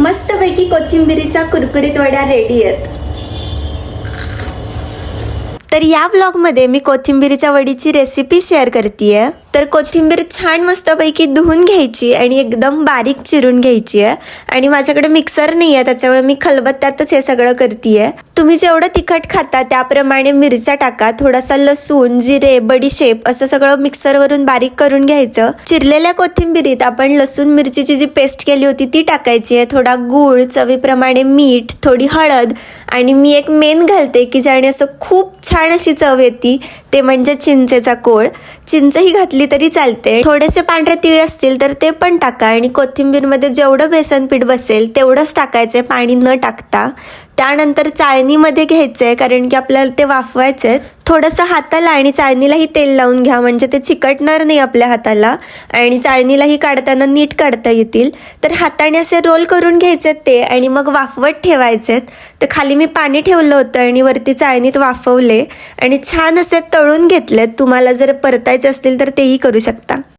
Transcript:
मस्तपैकी कोथिंबिरीचा कुरकुरीत वड्या रेडी आहेत। तर या व्लॉगमध्ये मी कोथिंबिरीच्या वडीची रेसिपी शेअर करतेय। तर कोथिंबीर छान मस्तपैकी धुवून घ्यायची आणि एकदम बारीक चिरून घ्यायची आहे। आणि माझ्याकडे मिक्सर नाही आहे, त्याच्यामुळे मी खलबत्त्यातच हे सगळं करतेय। तुम्ही जेवढं तिखट खाता त्याप्रमाणे मिरच्या टाका, थोडासा लसूण, जिरे, बडीशेप असं सगळं मिक्सरवरून बारीक करून घ्यायचं। चिरलेल्या कोथिंबीरीत आपण लसूण मिरचीची जी पेस्ट केली होती ती टाकायची आहे, थोडा गूळ, चवीप्रमाणे मीठ, थोडी हळद आणि मी एक मेन घालते की ज्याने असं खूप छान अशी चव येते, ते म्हणजे चिंचेचा कोळ। चिंचही घातली तरी चालते। थोडेसे पांढरे तीळ असतील तर ते पण टाका आणि कोथिंबीरमध्ये जेवढं बेसन पीठ बसेल तेवढंच टाकायचे, पाणी न टाकता। त्यानंतर चाळणीमध्ये घ्यायचंय कारण की आपल्याला ते वाफवायचंय। थोडंसं हाताला आणि चाळणीलाही तेल लावून घ्या, म्हणजे ते चिकटणार नाही आपल्या हाताला आणि चाळणीलाही काढताना नीट काढता येतील। तर हाताने असे रोल करून घ्यायचे ते आणि मग वाफवत ठेवायचे। तर खाली मी पाणी ठेवलं होतं आणि वरती चाळणीत वाफवले आणि छान असे तळून घेतलेत। तुम्हाला जर परतायचे असतील तर तेही करू शकता।